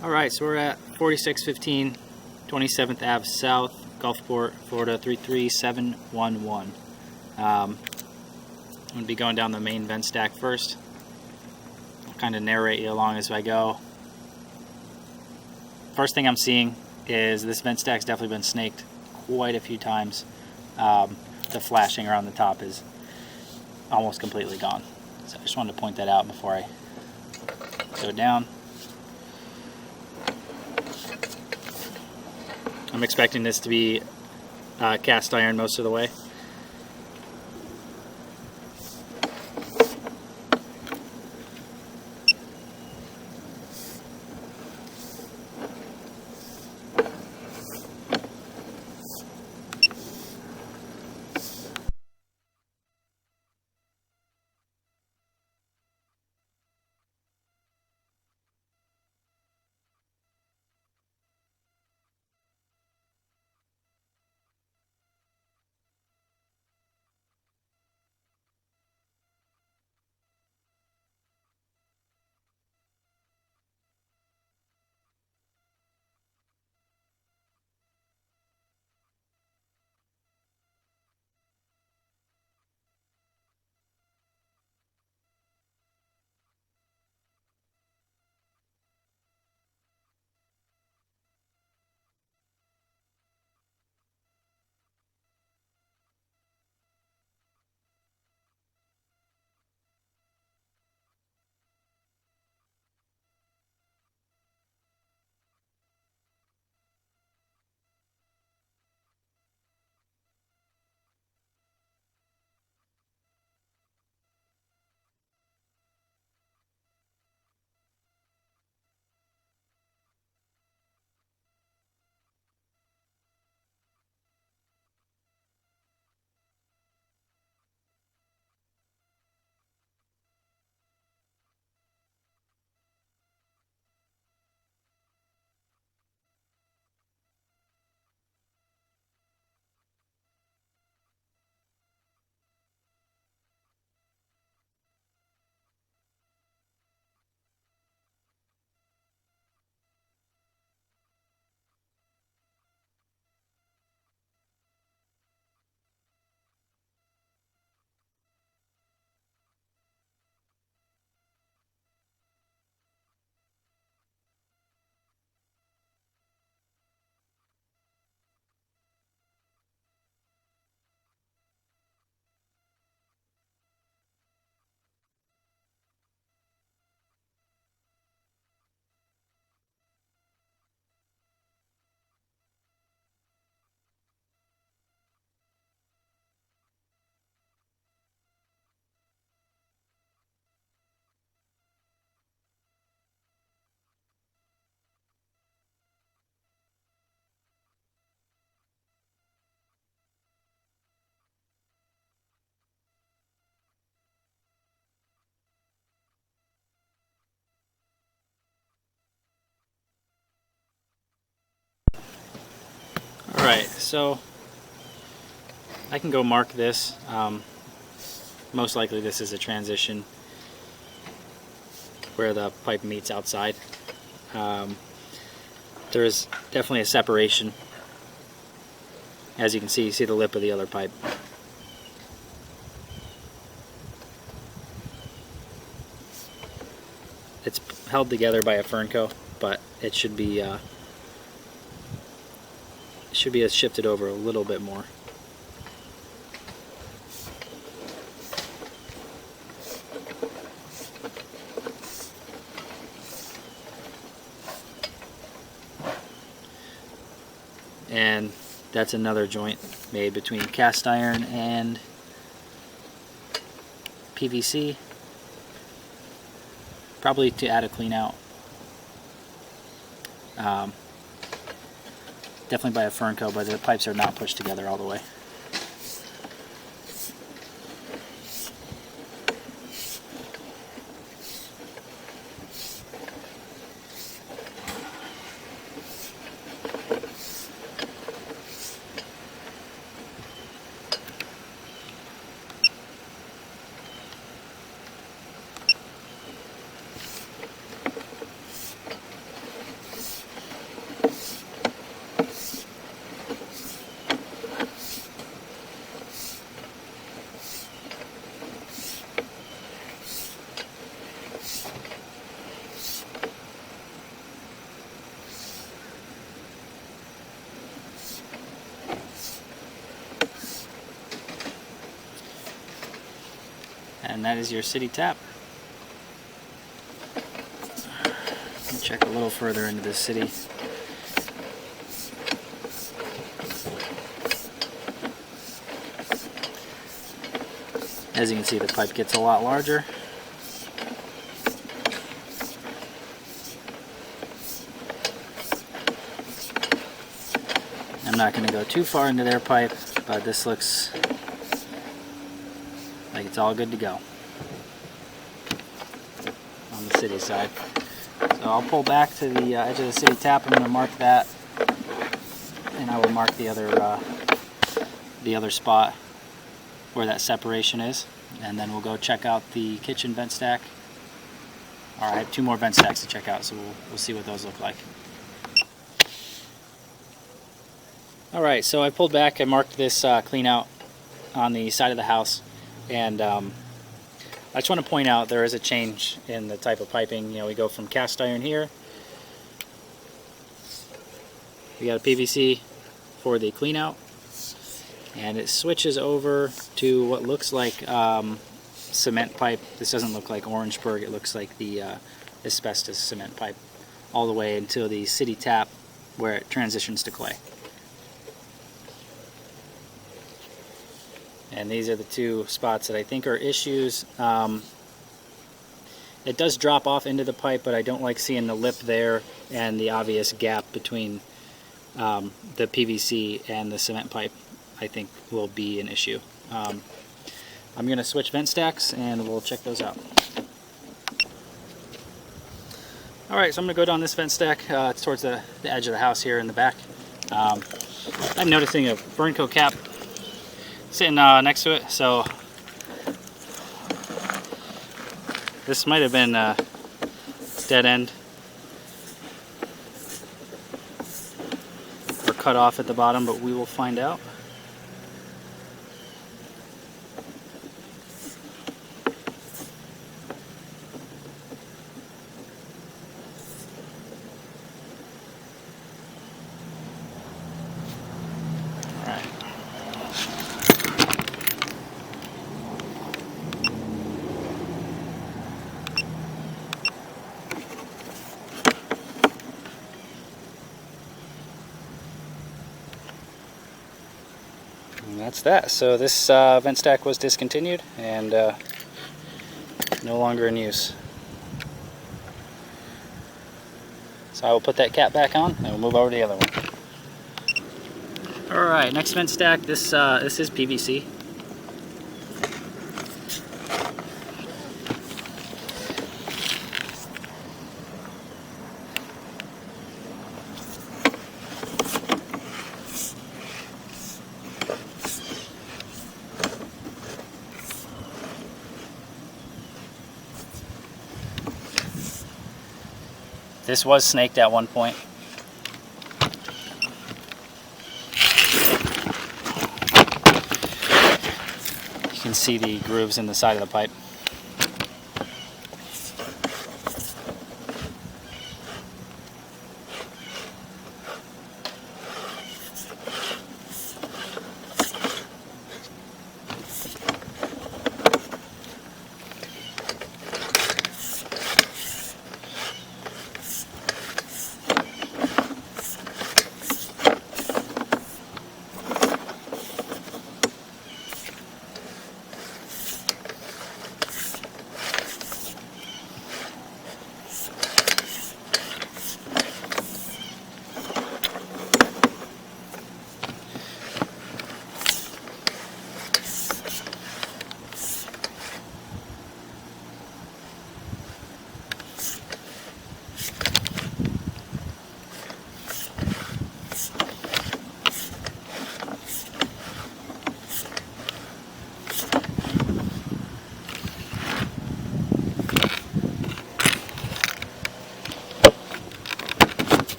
Alright, so we're at 4615 27th Ave South, Gulfport, Florida 33711. I'm going to be going down the main vent stack first. I'll kind of narrate you along as I go. First thing I'm seeing is this vent stack's definitely been snaked quite a few times. The flashing around the top is almost completely gone. So I just wanted to point that out before I go down. I'm expecting this to be cast iron most of the way. Alright, so I can go mark this. Most likely this is a transition where the pipe meets outside. There is definitely a separation. As you can see the lip of the other pipe. It's held together by a fernco, but it should be shifted over a little bit more. And that's another joint made between cast iron and PVC, probably to add a clean out. Definitely by a fernco, but the pipes are not pushed together all the way. that is your city tap. Check a little further into the city. As you can see, the pipe gets a lot larger. I'm not going to go too far into their pipe, but this looks like it's all good to go on the city side. So I'll pull back to the edge of the city tap. I'm going to mark that, and I will mark the other spot where that separation is, and then we'll go check out the kitchen vent stack. All right, I have 2 more vent stacks to check out, so we'll see what those look like. All right, so I pulled back. I marked this clean out on the side of the house, and I just want to point out there is a change in the type of piping. You know, we go from cast iron here. We got a PVC for the clean out, and it switches over to what looks like cement pipe. This doesn't look like Orangeburg. It looks like the asbestos cement pipe all the way until the city tap where it transitions to clay. And these are the 2 spots that I think are issues. It does drop off into the pipe, but I don't like seeing the lip there and the obvious gap between the PVC and the cement pipe. I think will be an issue. I'm going to switch vent stacks and we'll check those out. Alright, so I'm going to go down this vent stack. It's towards the edge of the house here in the back. I'm noticing a burn coat cap sitting next to it, so this might have been a dead end or cut off at the bottom, but we will find out. And that's that. So this vent stack was discontinued and no longer in use. So I will put that cap back on and we'll move over to the other one. Alright, next vent stack. This is PVC. This was snaked at one point. You can see the grooves in the side of the pipe.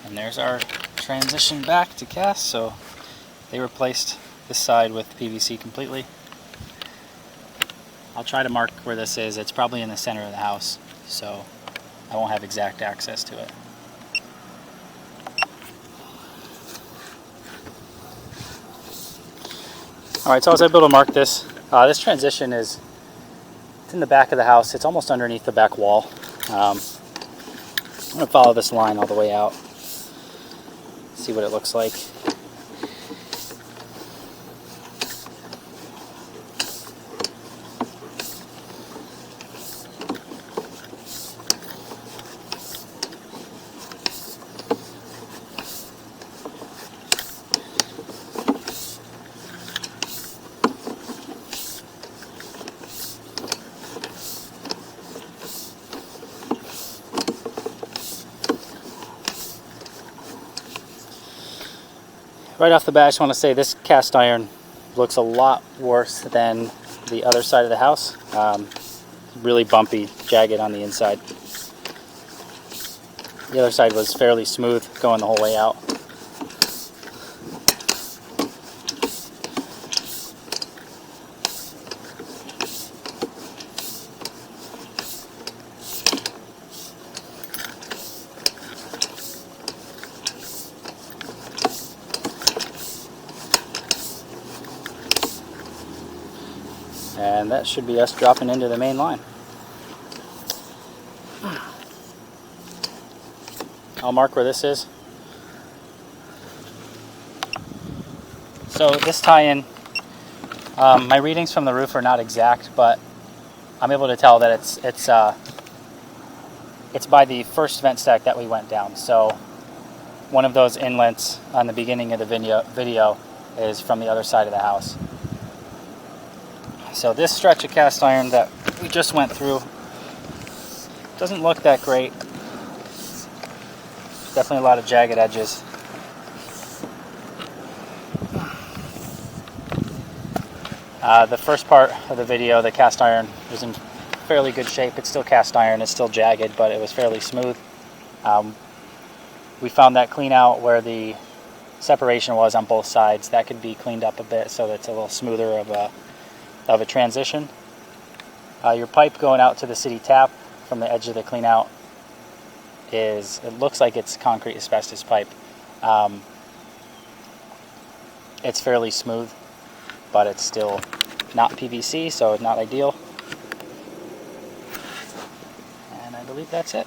And there's our transition back to cast. So they replaced this side with PVC completely. I'll try to mark where this is. It's probably in the center of the house, so I won't have exact access to it. Alright, so I was able to mark this. This transition it's in the back of the house. It's almost underneath the back wall. I'm going to follow this line all the way out. See what it looks like. Right off the bat, I just want to say this cast iron looks a lot worse than the other side of the house. Really bumpy, jagged on the inside. The other side was fairly smooth going the whole way out. And that should be us dropping into the main line. I'll mark where this is. So this tie-in, my readings from the roof are not exact, but I'm able to tell that it's by the first vent stack that we went down. So one of those inlets on the beginning of the video is from the other side of the house. So this stretch of cast iron that we just went through doesn't look that great. Definitely a lot of jagged edges. The first part of the video, the cast iron was in fairly good shape. It's still cast iron, it's still jagged, but it was fairly smooth. We found that clean out where the separation was on both sides. That could be cleaned up a bit so that it's a little smoother of a transition. Your pipe going out to the city tap from the edge of the clean out it looks like it's concrete asbestos pipe. It's fairly smooth, but it's still not PVC, so it's not ideal. And I believe that's it.